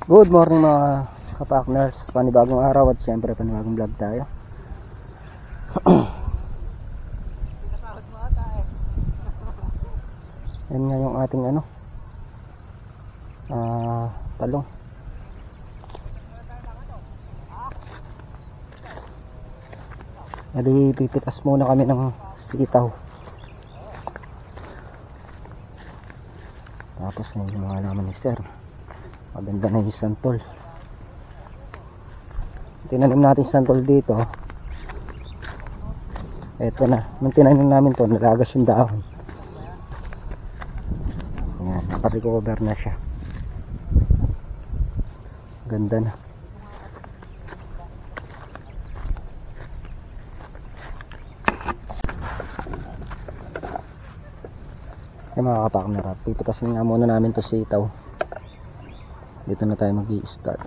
Good morning mga kapartners, panibagong araw at syempre panibagong vlog tayo. Yan nga yung ating talong. Adi pipitas muna kami ng sitaw. Tapos na yung mga laman ni sir. Maganda na yung santol. Tinanim natin santol dito. Eto na. Nung tinanim namin to, nalagas yung dahon. Ayan, nakarecover na siya. Ganda na. Ay mga kapakner, pipitasin nga muna namin to sitaw. Dito na tayo mag-i-start.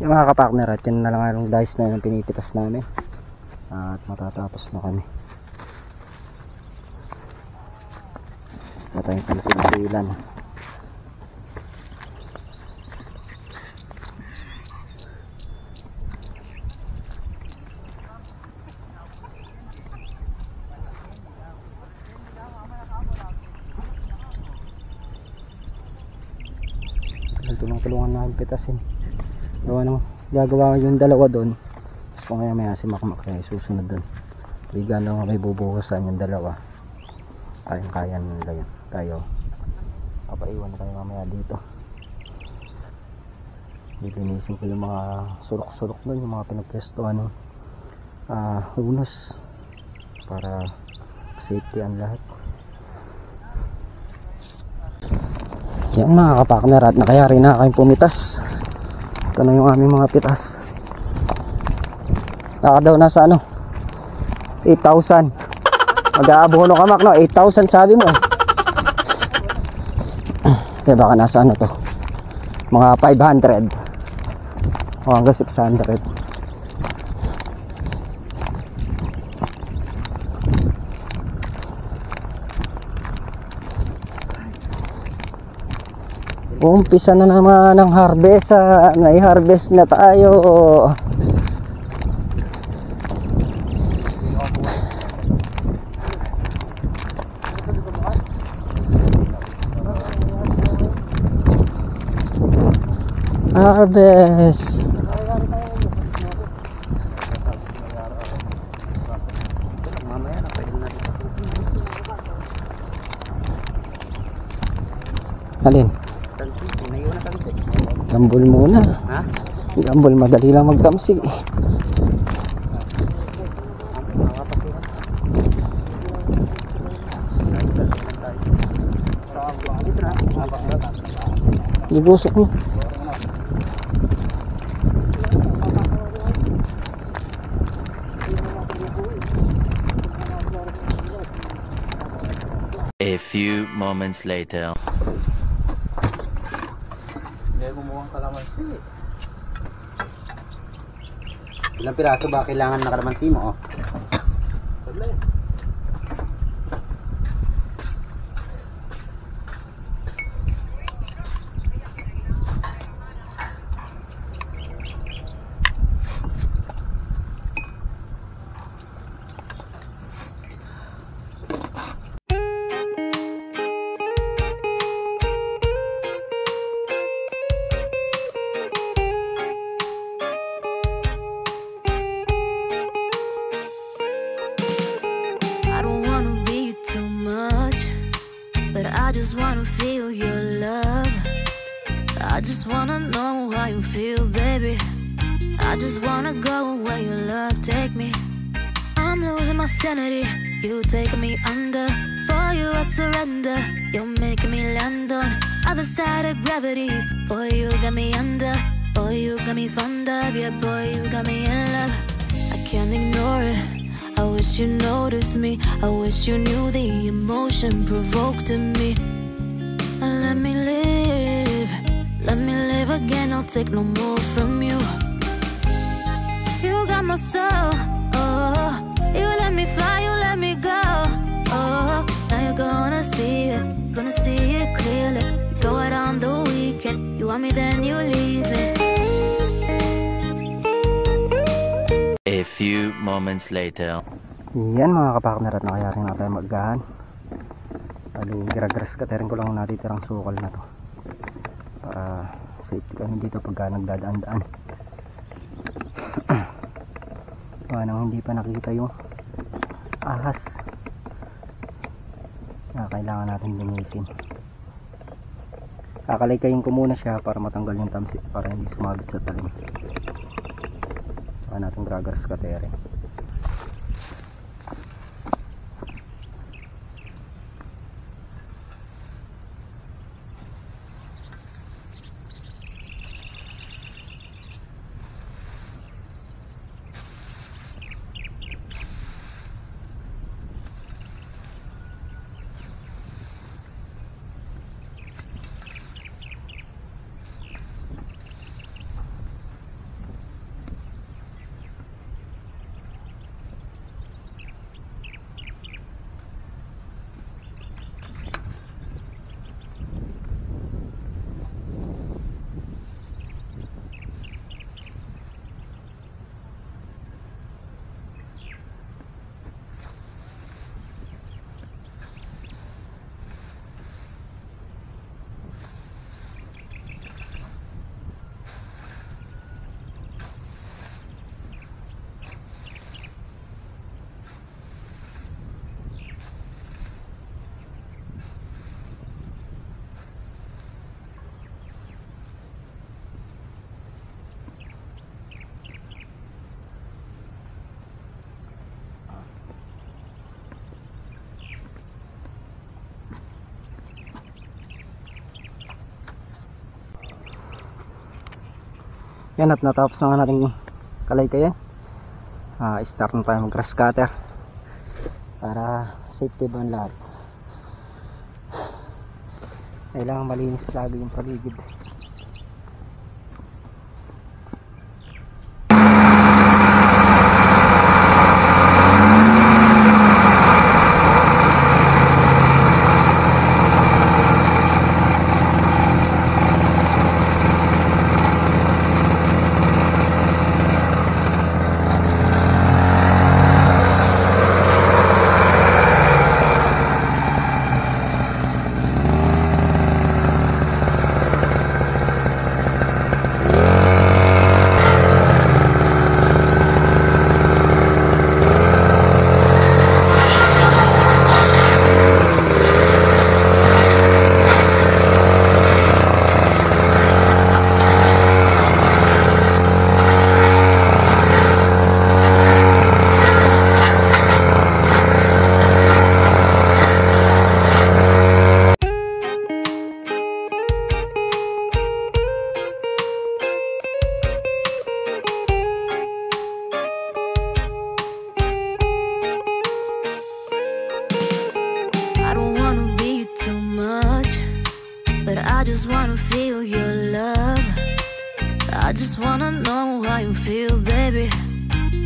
Yung mga kapartner, at yun na lang yung dice na yung pinipitas namin at matatapos na kami. Matayong pinipilan. Tulong-tulungan namin pitasin. Gagawa yung dalawa doon. Tapos kung maya si Makmak ay susunod doon. Liga lang may bubuhusan yung dalawa. Kaya nila yan. Tayo papaiwan tayo mamaya dito. Lilinisin ko yung mga sulok-sulok doon, yung mga pinagpwestuhan ng unos para safety ang lahat. Yan mga kapakner, at nakayari na kayong pumitas. Ito na yung aming mga pitas. Naka daw nasa 8,000. Mag-aabono ka mak, no? 8,000 sabi mo eh. Baka nasa to, mga 500 o hanggang 600. Umpisa na naman ang harvest. May harvest na tayo. Harvest. Alin? Gambol muna. Ha? Gambol, madali lang magtamsig. Igusok mo. A few moments later. Ilang piraso ba kailangan na kalamansi mo? I just wanna feel your love. I just wanna know how you feel, baby. I just wanna go where your love take me. I'm losing my sanity, you taking me under. For you I surrender, you're making me land on other side of gravity. Boy, you got me under. Boy, you got me fond of. Yeah, boy, you got me in love. I can't ignore it. I wish you noticed me. I wish you knew the emotion provoked in me. Let me live. Let me live again. I'll take no more from you. You got my soul. Oh, you let me fly. You let me go. Oh, now you're gonna see it. Gonna see it clearly. You go out on the weekend. You want me, then you leave me. A few moments later. Yan mga kapartner, at nakayari na tayo maggahan. Bali, grass cutter ko lang natitirang sukal na to para safety kami dito pagka nagdadaan-daan. Nang hindi pa nakita yung ahas na kailangan natin linisin. Kakalikayin ko muna siya para matanggal yung tamsi, para hindi sumabit sa talim. Saka natin grass cutter. Yan, at natapos na nga natin kalaykayan. Start na tayo mag grass cutter para safety ba ang lahat. Kailangan malinis lagi yung paligid. I just wanna feel your love. I just wanna know how you feel, baby.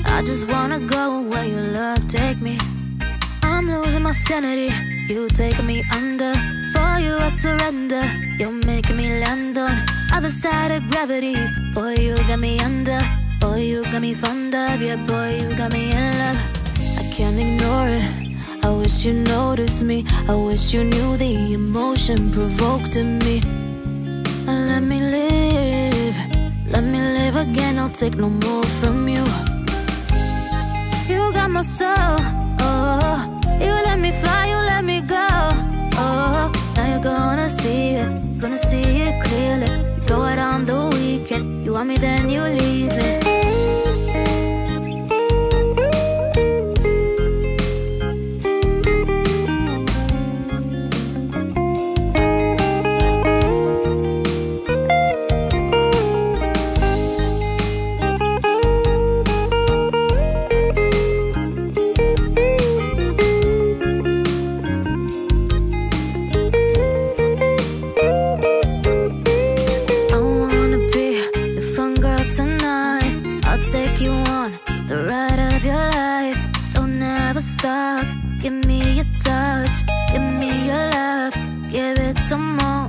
I just wanna go where your love take me. I'm losing my sanity, you taking me under. For you I surrender, you're making me land on other side of gravity. Boy, you got me under. Boy, you got me fond of. Yeah, boy, you got me in love. I can't ignore it. I wish you noticed me. I wish you knew the emotion provoked in me. Let me live again. I'll take no more from you. You got my soul. Oh, you let me fly, you let me go. Oh, now you're gonna see it clearly. You go out on the weekend. You want me, then you leave me. Take you on the ride of your life. Don't ever stop. Give me your touch, give me your love, give it some more.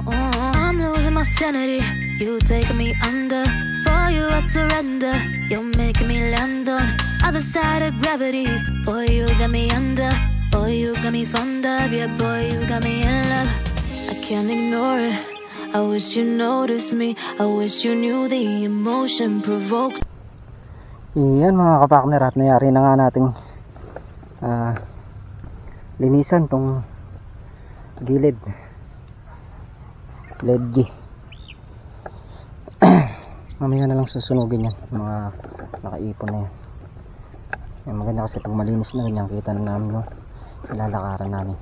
I'm losing my sanity, you taking me under. For you I surrender, you're making me land on other side of gravity. Boy, you got me under. Boy, you got me fond of. Yeah, boy, you got me in love. I can't ignore it. I wish you noticed me. I wish you knew the emotion provoked. Yan mga kapakner, at nayari na nga nating linisan tong gilid ledgi. Mamaya na lang susunugin yan, mga nakaipon na yan. Yan, maganda kasi pag malinis na ganyan, kita na namin no, ilalakaran namin,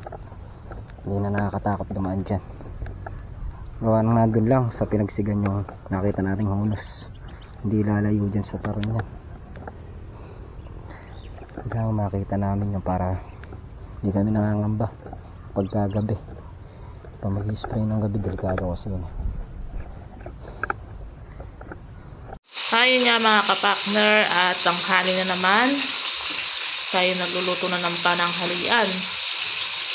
hindi na nakakatakot dumaan dyan. Gawa na nga dun lang sa pinagsigan yung nakita nating hunos, hindi lalayo dyan sa taron yan. Kailangan makita namin yung para hindi kami nangangamba pagkagabi. Pag mag-spray ng gabi, delikado kasi yun. Ayun nga mga kapakner, at tanghali na naman. Tayo nagluluto na ng pananghalian.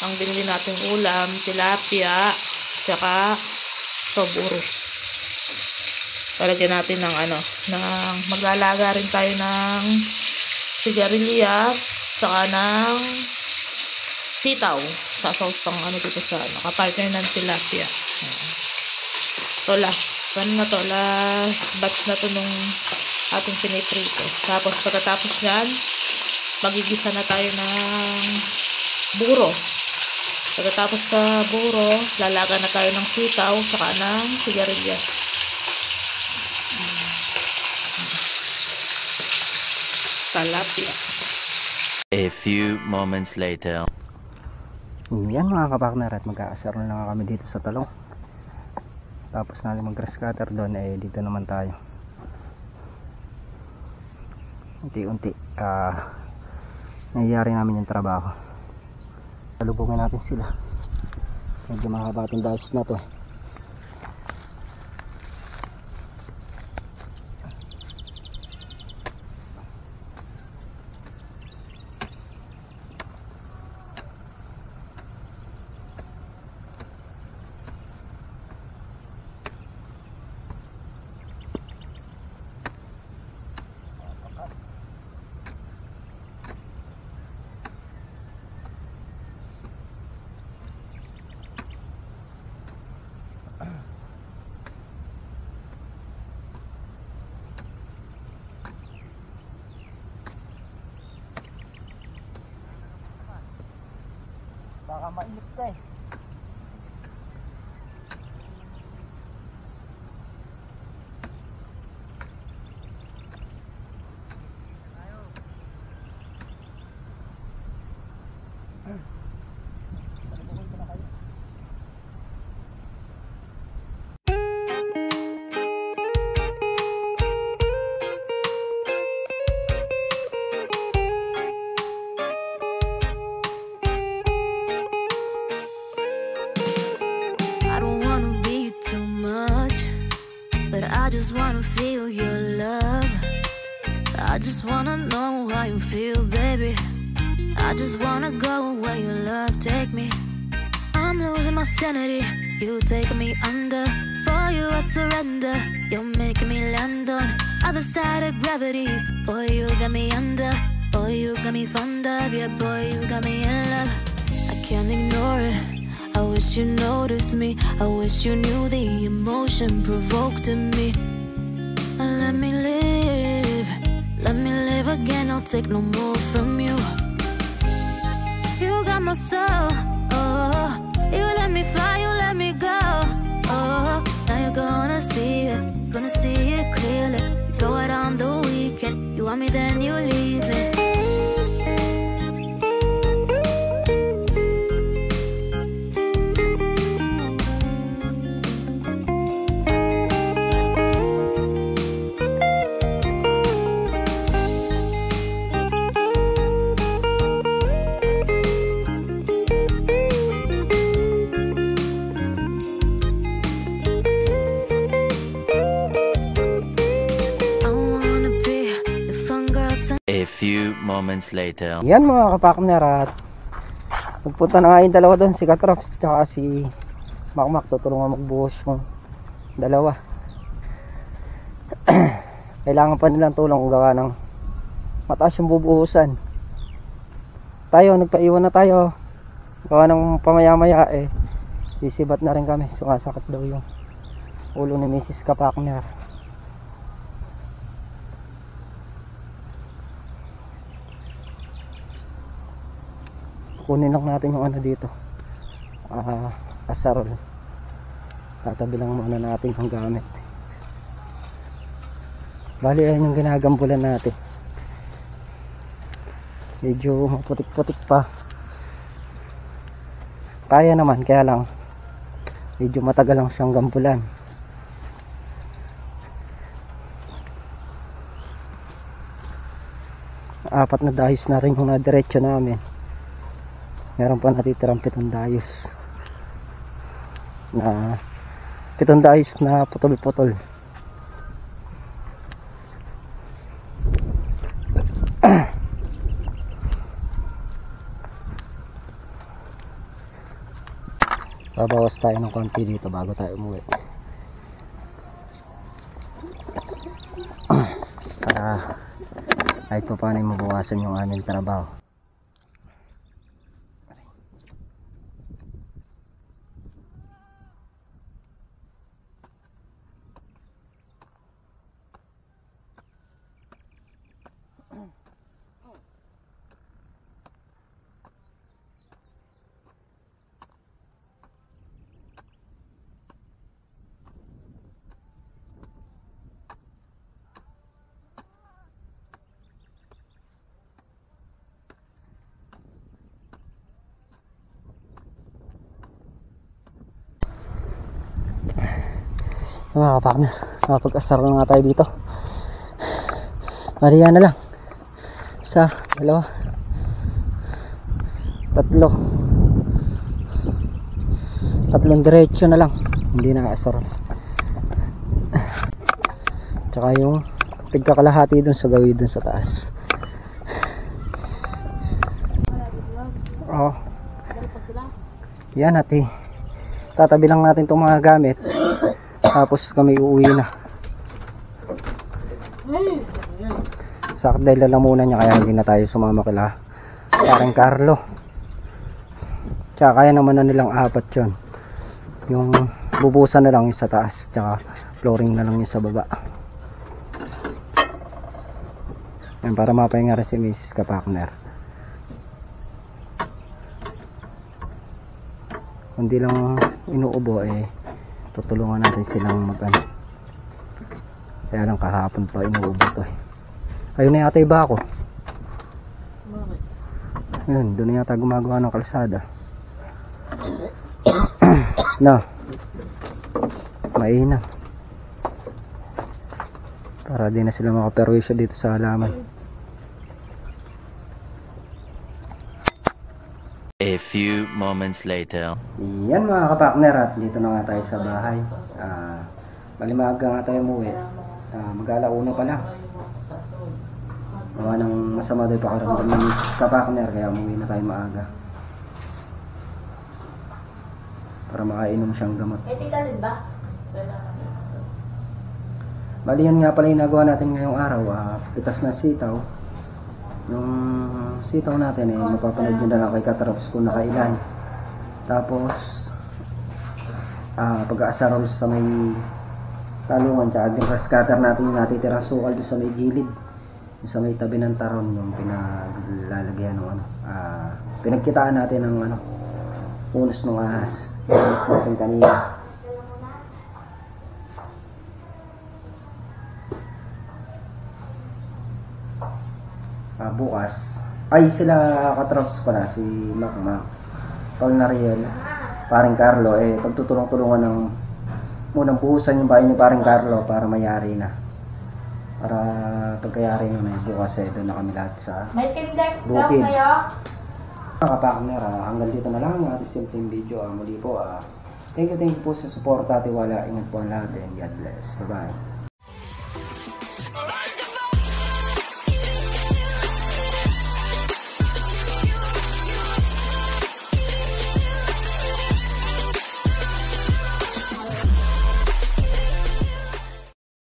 Ang binili nating ulam, tilapia, tsaka soburo. Palagyan natin ng maglalaga rin tayo ng sigarilyas, saka ng sitaw. Sasaw pang dito sa kapartner ng tilapia. So last batch na to nung ating piniprito. Tapos pagkatapos yan, magigisa na tayo ng buro. Pagkatapos sa buro, lalaga na tayo ng sitaw, saka ng sigarilyas. Tilapia. A few moments later. Yan mga kapakner, at mag-aasar na lang kami dito sa talong. Tapos natin mag grass cutter doon, dito naman tayo unti-unti nangyayari namin yung trabaho. Salubungin natin sila. Medyo mahaba itong dahis na to. Baka mainit ka eh. I just wanna feel your love. I just wanna know how you feel, baby. I just wanna go where your love take me. I'm losing my sanity, you taking me under. For you I surrender, you're making me land on other side of gravity. Boy, you got me under. Boy, you got me fond of. Yeah, boy, you got me in love. I can't ignore it. I wish you noticed me. I wish you knew the emotion provoked in me. Let me live again. I'll take no more from you. You got my soul. Oh, you let me fly, you let me go. Oh, now you're gonna see it clearly. You go out on the weekend. You want me, then you leave me. A few moments later. Yan mga kapakner, at magpunta na nga yung dalawa doon, si Katrops tsaka si Makmak. Tutulungan magbuhos yung dalawa. Kailangan pa nilang tulong kung gawa ng mataas yung bubuhusan. Tayo, nagpaiwan na tayo gawa ng pamaya-maya eh. Sisibat na rin kami, sumasakit daw yung ulo ni Mrs. Kapakner. Kunin lang natin yung ano dito, asarol. Tatabi lang muna natin ang gamit. Bali, ayan yung ginagambulan natin. Medyo maputik-putik pa. Kaya naman, kaya lang medyo matagal lang siyang gambulan. Apat na dahis na rin yung nadiretso namin. Meron pa natitirang 7 dayos na putol-putol. Babawas tayo ng konti dito bago tayo umuwi para kahit pa paano mabawasan yung aming trabaho. Mga kapakner, nakapag-asar na nga tayo dito. Mariya na lang. Isa, dalawa, tatlo. Tatlong diretso na lang, hindi na asar. Tsaka yung tigkakalahati dun sa gawin dun sa taas. Oh. Yan ate. Tatabi lang natin itong mga gamit. Tapos kami uuwi na. Sa dahil lalamunan niya kaya hindi na tayo sumama kila parang Carlo. Tsaka kaya naman na nilang apat yun. Yung bubusan na lang yung sa taas. Tsaka flooring na lang yung sa baba. Yan, para mapahinga rin si Mrs. Kapakner. Hindi lang inuubo tutulungan natin silang mag-ano. Kaya lang kahapon pa inuubo to Ayun na yata iba ako. Ayun, doon na yata gumagawa ng kalsada. Na mahina para di na sila makaperwisyo dito sa halaman. A few moments later. Yan mga kapakner, at dito na nga tayo sa bahay. Malimaga nga tayo umuwi. Mag-alauna pa lang. Gawa ng masama daw pakiramdam ng Mrs. Kapakner, kaya umuwi na tayo maaga. Para makainom siyang gamot. Etikalin ba? Bali yan nga pala yung nagawa natin ngayong araw. Pitas na sitaw. Yung sitaw natin mapapanood nyo na lang kay Katraps kung nakailan. Tapos pag-aasaros sa may talungan, tsaka grass cutter natin yung natitirang sukal doon sa may gilid, yung sa may tabi ng taron, yung pinaglalagyan ng pinagkitaan natin ng unos ng ahas. Ahas natin kanina. Bukas ay sila Katraps pala, si Macmac, Tol Nariel, paring Carlo, pagtutulong-tulungan ng munang buhusan yung bahay ni paring Carlo para mayari na, para pagkayari na bukas doon na kami lahat sa bukid. Mga kapakner, hanggang dito na lang ang ating simpleng video. Muli po, thank you po sa support at tiwala. Ingat po ang lahat and God bless. Bye bye.